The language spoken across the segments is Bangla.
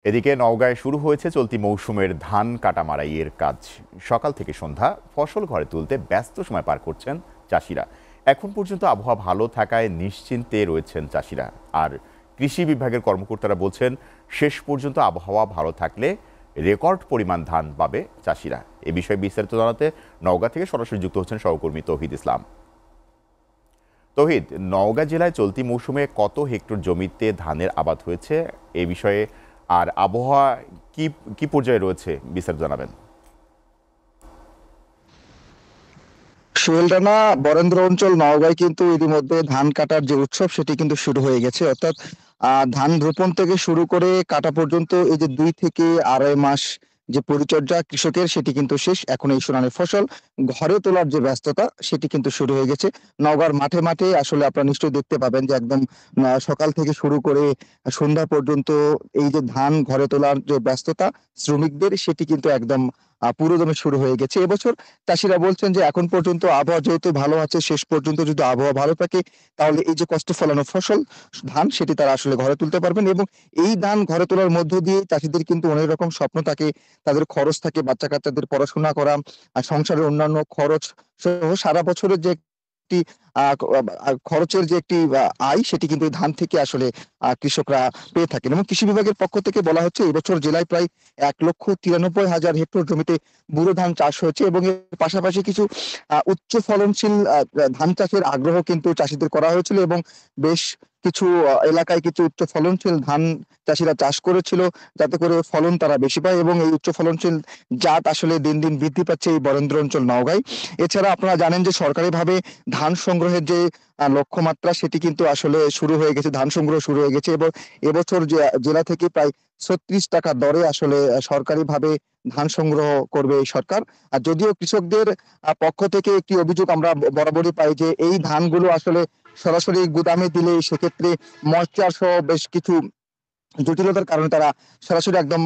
এদিকে নওগাঁয় শুরু হয়েছে চলতি মৌসুমের ধান কাটা মাড়াইয়ের কাজ। সকাল থেকে সন্ধ্যা ফসল ঘরে তুলতে ব্যস্ত সময় পার করছেন চাষিরা। এখন পর্যন্ত আবহাওয়া ভালো থাকায় নিশ্চিন্তে রয়েছেন চাষিরা। আর কৃষি বিভাগের কর্মকর্তারা বলছেন, শেষ পর্যন্ত আবহাওয়া ভালো থাকলে রেকর্ড পরিমাণ ধান পাবে চাষিরা। এ বিষয়ে বিস্তারিত জানাতে নওগাঁ থেকে সরাসরি যুক্ত হচ্ছেন সহকর্মী তৌহিদ ইসলাম। তৌহিদ, নওগাঁ জেলায় চলতি মৌসুমে কত হেক্টর জমিতে ধানের আবাদ হয়েছে এ বিষয়ে, আর আবহাওয়া কি কি পর্যায়ে রয়েছে বিস্তারিত জানাবেন। সোহেল রানা, বরেন্দ্র অঞ্চল নওগাঁয় কিন্তু ইতিমধ্যে ধান কাটার যে উৎসব সেটি কিন্তু শুরু হয়ে গেছে। অর্থাৎ ধান রোপণ থেকে শুরু করে কাটা পর্যন্ত এই যে 2 থেকে আড়াই মাস যে পরিচর্যা কৃষকের সেটি কিন্তু শেষ। এখন এই সোনালী ফসল ঘরে তোলার যে ব্যস্ততা সেটি কিন্তু শুরু হয়ে গেছে। নওগাঁর মাঠে মাঠে আসলে আপনারা নিশ্চয়ই দেখতে পাবেন যে একদম সকাল থেকে শুরু করে সন্ধ্যা পর্যন্ত এই যে ধান ঘরে তোলার যে ব্যস্ততা শ্রমিকদের সেটি কিন্তু একদম পুরোদমে শুরু হয়ে গেছে। এবছর চাষিরা বলছেন যে এখন পর্যন্ত আবহাওয়া যেহেতু ভালো আছে, শেষ পর্যন্ত যদি আবহাওয়া ভালো থাকে তাহলে এই যে কষ্ট ফলানো ফসল ধান সেটি তারা আসলে ঘরে তুলতে পারবেন। এবং এই ধান ঘরে তোলার মধ্য দিয়ে চাষিদের কিন্তু অনেক রকম স্বপ্ন থাকে, তাদের খরচ থাকে, বাচ্চা কাচ্চাদের পড়াশোনা করা আর সংসারের অন্যান্য খরচ সহ সারা বছরের যে একটি খরচের যে একটি আয় সেটি কিন্তু এই ধান থেকে আসলে কৃষকরা পেয়ে থাকেন। এবং কৃষি বিভাগের পক্ষ থেকে বলা হচ্ছে এবছর জেলায় প্রায় 1,93,000 হেক্টর জমিতে ব্যুরো ধান চাষ হয়েছে এবং এর পাশাপাশি কিছু উচ্চ ফলনশীল ধান চাষের আগ্রহ কিন্তু চাষীদের করা হয়েছিল। এবং বেশ কিছু এলাকায় কিছু উচ্চ ফলনশীল ধান চাষীরা চাষ করেছিল যাতে করে ফলন তারা বেশি পায়। এবং এই উচ্চ ফলনশীল জাত আসলে দিন দিন বৃদ্ধি পাচ্ছে এই বরেন্দ্র অঞ্চল নওগাঁয়। এছাড়া আপনারা জানেন যে সরকারিভাবে ধান সংগ্রহের যে লক্ষ্যমাত্রা সেটি কিন্তু আসলে শুরু হয়ে গেছে, ধান সংগ্রহ শুরু হয়ে গেছে। এবং এবছর জেলা থেকে প্রায় 36 টাকা দরে আসলে সরকারিভাবে ধান সংগ্রহ করবে এই সরকার। আর যদিও কৃষকদের পক্ষ থেকে একটি অভিযোগ আমরা বরাবরই পাই যে এই ধানগুলো আসলে সরাসরি গুদামে দিলে সেক্ষেত্রে ময়স্চার সহ বেশ কিছু জটিলতার কারণে তারা সরাসরি একদম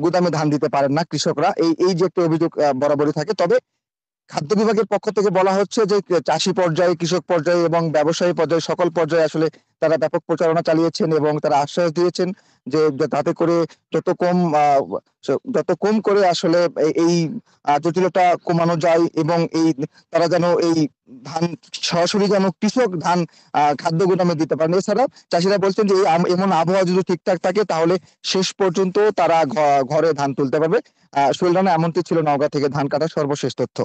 গুদামে ধান দিতে পারেন না কৃষকরা। এই এই যে একটা অভিযোগ বরাবরই থাকে। তবে খাদ্য বিভাগের পক্ষ থেকে বলা হচ্ছে যে চাষী পর্যায়ে, কৃষক পর্যায়ে এবং ব্যবসায়ী পর্যায়ে সকল পর্যায়ে আসলে তারা ব্যাপক প্রচারণা চালিয়েছেন এবং তারা আশ্বাস দিয়েছেন যে তাতে করে যত কম যত কম করে আসলে এই জটিলতা কমানো যায় এবং এই তারা যেন এই ধান সরাসরি যেন কৃষক ধান খাদ্য গুদামে দিতে পারেন। এছাড়া চাষিরা বলছেন যে এই এমন আবহাওয়া যদি ঠিকঠাক থাকে তাহলে শেষ পর্যন্ত তারা ঘরে ধান তুলতে পারবে। সোহেল রানা, এমনটি ছিল নওগাঁ থেকে ধান কাটার সর্বশেষ তথ্য।